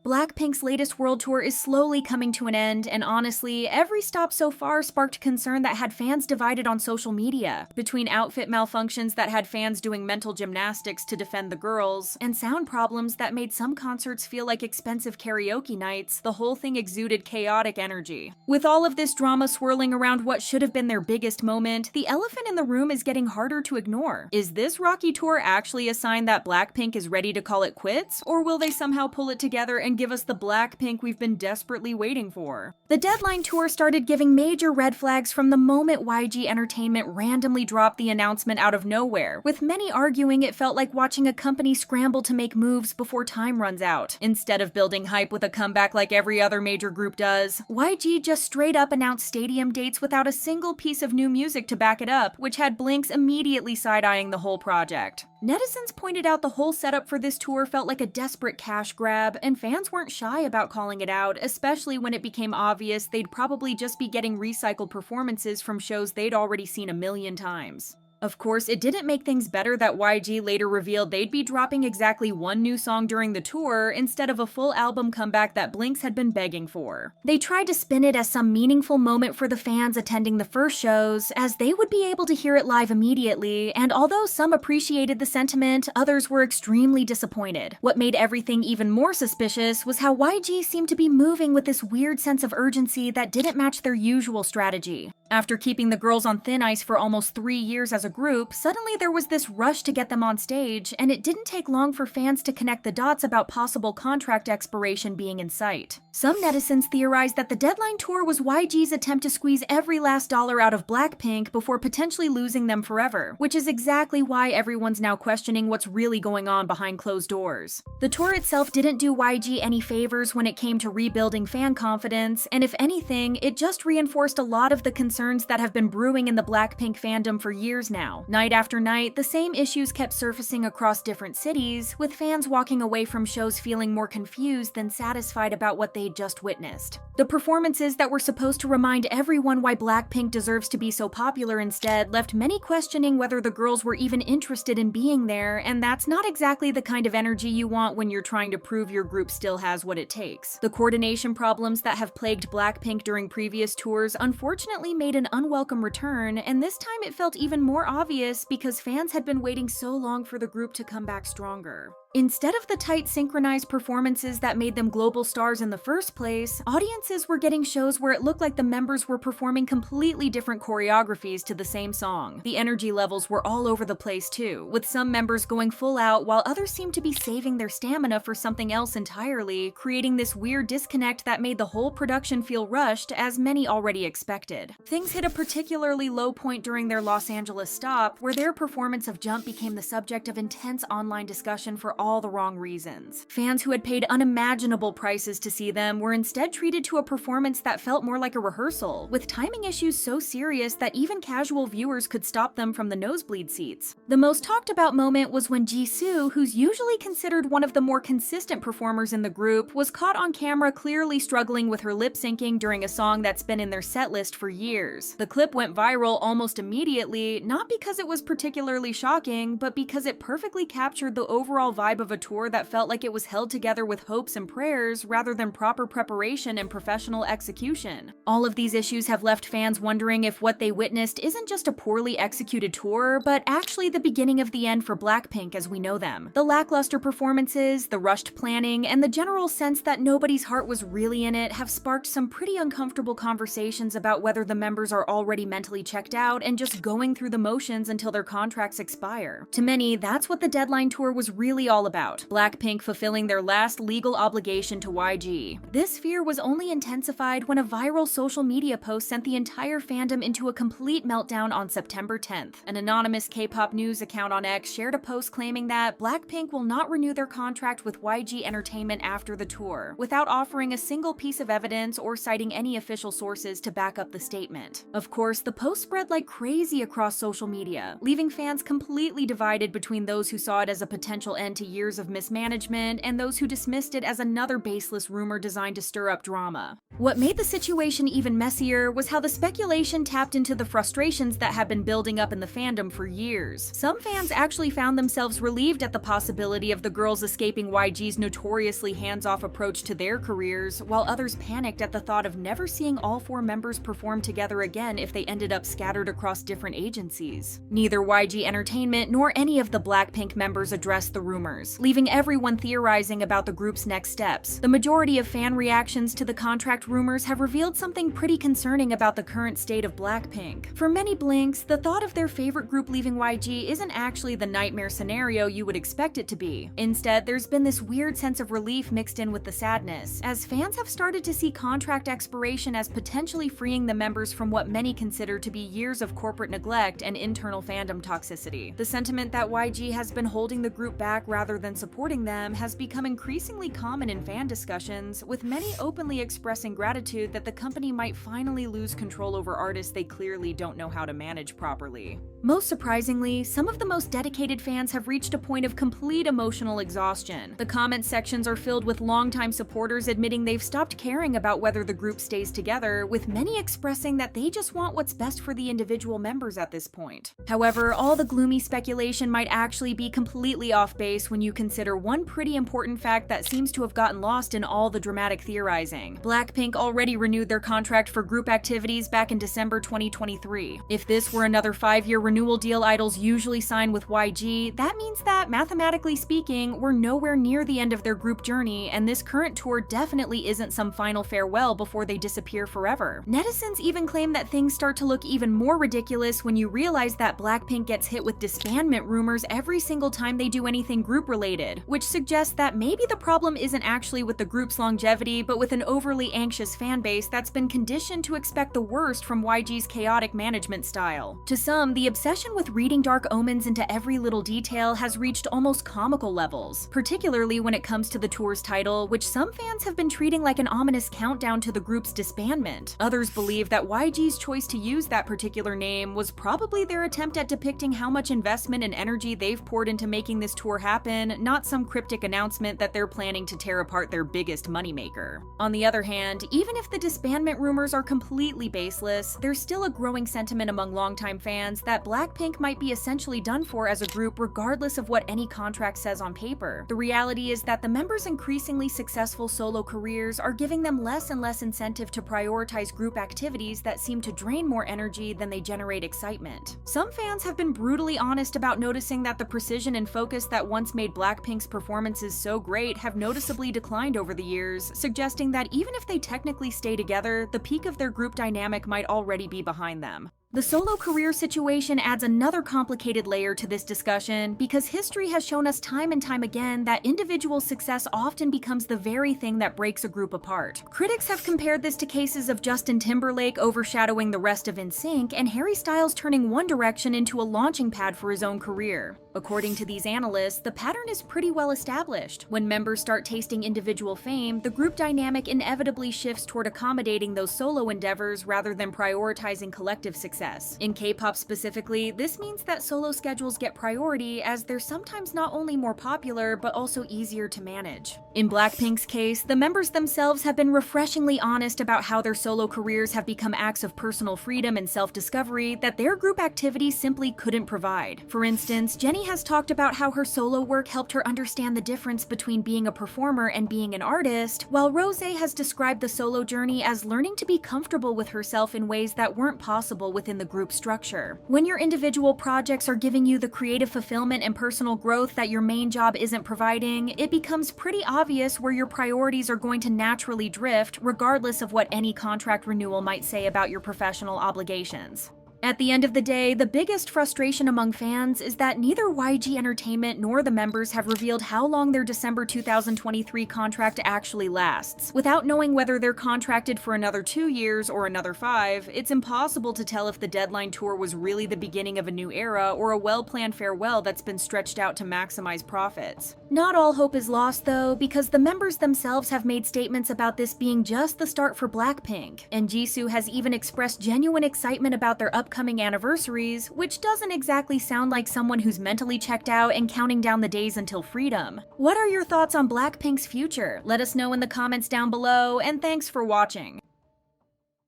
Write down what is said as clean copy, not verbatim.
Blackpink's latest world tour is slowly coming to an end, and honestly, every stop so far sparked concern that had fans divided on social media. Between outfit malfunctions that had fans doing mental gymnastics to defend the girls, and sound problems that made some concerts feel like expensive karaoke nights, the whole thing exuded chaotic energy. With all of this drama swirling around what should have been their biggest moment, the elephant in the room is getting harder to ignore. Is this rocky tour actually a sign that Blackpink is ready to call it quits, or will they somehow pull it together and give us the Blackpink we've been desperately waiting for? The Deadline tour started giving major red flags from the moment YG Entertainment randomly dropped the announcement out of nowhere, with many arguing it felt like watching a company scramble to make moves before time runs out. Instead of building hype with a comeback like every other major group does, YG just straight up announced stadium dates without a single piece of new music to back it up, which had Blinks immediately side-eyeing the whole project. Netizens pointed out the whole setup for this tour felt like a desperate cash grab, and fans weren't shy about calling it out, especially when it became obvious they'd probably just be getting recycled performances from shows they'd already seen a million times. Of course, it didn't make things better that YG later revealed they'd be dropping exactly one new song during the tour instead of a full album comeback that Blinks had been begging for. They tried to spin it as some meaningful moment for the fans attending the first shows, as they would be able to hear it live immediately, and although some appreciated the sentiment, others were extremely disappointed. What made everything even more suspicious was how YG seemed to be moving with this weird sense of urgency that didn't match their usual strategy. After keeping the girls on thin ice for almost 3 years as a group, suddenly there was this rush to get them on stage, and it didn't take long for fans to connect the dots about possible contract expiration being in sight. Some netizens theorized that the Deadline tour was YG's attempt to squeeze every last dollar out of Blackpink before potentially losing them forever, which is exactly why everyone's now questioning what's really going on behind closed doors. The tour itself didn't do YG any favors when it came to rebuilding fan confidence, and if anything, it just reinforced a lot of the concerns that have been brewing in the Blackpink fandom for years now. Night after night, the same issues kept surfacing across different cities, with fans walking away from shows feeling more confused than satisfied about what they'd just witnessed. The performances that were supposed to remind everyone why Blackpink deserves to be so popular instead left many questioning whether the girls were even interested in being there, and that's not exactly the kind of energy you want when you're trying to prove your group still has what it takes. The coordination problems that have plagued Blackpink during previous tours unfortunately made an unwelcome return, and this time it felt even more obvious because fans had been waiting so long for the group to come back stronger. Instead of the tight, synchronized performances that made them global stars in the first place, audiences were getting shows where it looked like the members were performing completely different choreographies to the same song. The energy levels were all over the place too, with some members going full out while others seemed to be saving their stamina for something else entirely, creating this weird disconnect that made the whole production feel rushed, as many already expected. Things hit a particularly low point during their Los Angeles stop, where their performance of Jump became the subject of intense online discussion for all the wrong reasons. Fans who had paid unimaginable prices to see them were instead treated to a performance that felt more like a rehearsal, with timing issues so serious that even casual viewers could stop them from the nosebleed seats. The most talked about moment was when Jisoo, who's usually considered one of the more consistent performers in the group, was caught on camera clearly struggling with her lip syncing during a song that's been in their set list for years. The clip went viral almost immediately, not because it was particularly shocking, but because it perfectly captured the overall vibe of a tour that felt like it was held together with hopes and prayers rather than proper preparation and professional execution. All of these issues have left fans wondering if what they witnessed isn't just a poorly executed tour, but actually the beginning of the end for Blackpink as we know them. The lackluster performances, the rushed planning, and the general sense that nobody's heart was really in it have sparked some pretty uncomfortable conversations about whether the members are already mentally checked out and just going through the motions until their contracts expire. To many, that's what the Deadline tour was really all about, Blackpink fulfilling their last legal obligation to YG. This fear was only intensified when a viral social media post sent the entire fandom into a complete meltdown on September 10th. An anonymous K-pop news account on X shared a post claiming that Blackpink will not renew their contract with YG Entertainment after the tour, without offering a single piece of evidence or citing any official sources to back up the statement. Of course, the post spread like crazy across social media, leaving fans completely divided between those who saw it as a potential end to to years of mismanagement and those who dismissed it as another baseless rumor designed to stir up drama. What made the situation even messier was how the speculation tapped into the frustrations that had been building up in the fandom for years. Some fans actually found themselves relieved at the possibility of the girls escaping YG's notoriously hands-off approach to their careers, while others panicked at the thought of never seeing all 4 members perform together again if they ended up scattered across different agencies. Neither YG Entertainment nor any of the Blackpink members addressed the rumors, leaving everyone theorizing about the group's next steps. The majority of fan reactions to the contract rumors have revealed something pretty concerning about the current state of Blackpink. For many Blinks, the thought of their favorite group leaving YG isn't actually the nightmare scenario you would expect it to be. Instead, there's been this weird sense of relief mixed in with the sadness, as fans have started to see contract expiration as potentially freeing the members from what many consider to be years of corporate neglect and internal fandom toxicity. The sentiment that YG has been holding the group back rather than supporting them has become increasingly common in fan discussions, with many openly expressing gratitude that the company might finally lose control over artists they clearly don't know how to manage properly. Most surprisingly, some of the most dedicated fans have reached a point of complete emotional exhaustion. The comment sections are filled with longtime supporters admitting they've stopped caring about whether the group stays together, with many expressing that they just want what's best for the individual members at this point. However, all the gloomy speculation might actually be completely off base when you consider one pretty important fact that seems to have gotten lost in all the dramatic theorizing. Blackpink already renewed their contract for group activities back in December 2023. If this were another 5-year renewal deal idols usually sign with YG, that means that, mathematically speaking, we're nowhere near the end of their group journey, and this current tour definitely isn't some final farewell before they disappear forever. Netizens even claim that things start to look even more ridiculous when you realize that Blackpink gets hit with disbandment rumors every single time they do anything group-related, which suggests that maybe the problem isn't actually with the group's longevity, but with an overly anxious fanbase that's been conditioned to expect the worst from YG's chaotic management style. To some, the obsession with reading dark omens into every little detail has reached almost comical levels, particularly when it comes to the tour's title, which some fans have been treating like an ominous countdown to the group's disbandment. Others believe that YG's choice to use that particular name was probably their attempt at depicting how much investment and energy they've poured into making this tour happen, not some cryptic announcement that they're planning to tear apart their biggest moneymaker. On the other hand, even if the disbandment rumors are completely baseless, there's still a growing sentiment among longtime fans that Blackpink might be essentially done for as a group regardless of what any contract says on paper. The reality is that the members' increasingly successful solo careers are giving them less and less incentive to prioritize group activities that seem to drain more energy than they generate excitement. Some fans have been brutally honest about noticing that the precision and focus that once made Blackpink's performances so great have noticeably declined over the years, suggesting that even if they technically stay together, the peak of their group dynamic might already be behind them. The solo career situation adds another complicated layer to this discussion because history has shown us time and time again that individual success often becomes the very thing that breaks a group apart. Critics have compared this to cases of Justin Timberlake overshadowing the rest of NSYNC and Harry Styles turning One Direction into a launching pad for his own career. According to these analysts, the pattern is pretty well established. When members start tasting individual fame, the group dynamic inevitably shifts toward accommodating those solo endeavors rather than prioritizing collective success. In K-pop specifically, this means that solo schedules get priority as they're sometimes not only more popular but also easier to manage. In Blackpink's case, the members themselves have been refreshingly honest about how their solo careers have become acts of personal freedom and self-discovery that their group activities simply couldn't provide. For instance, Jennie has talked about how her solo work helped her understand the difference between being a performer and being an artist, while Rosé has described the solo journey as learning to be comfortable with herself in ways that weren't possible within the group structure. When your individual projects are giving you the creative fulfillment and personal growth that your main job isn't providing, it becomes pretty obvious where your priorities are going to naturally drift, regardless of what any contract renewal might say about your professional obligations. At the end of the day, the biggest frustration among fans is that neither YG Entertainment nor the members have revealed how long their December 2023 contract actually lasts. Without knowing whether they're contracted for another 2 years or another 5, it's impossible to tell if the deadline tour was really the beginning of a new era or a well-planned farewell that's been stretched out to maximize profits. Not all hope is lost though, because the members themselves have made statements about this being just the start for Blackpink, and Jisoo has even expressed genuine excitement about their upcoming upcoming anniversaries, which doesn't exactly sound like someone who's mentally checked out and counting down the days until freedom. What are your thoughts on Blackpink's future? Let us know in the comments down below, and thanks for watching.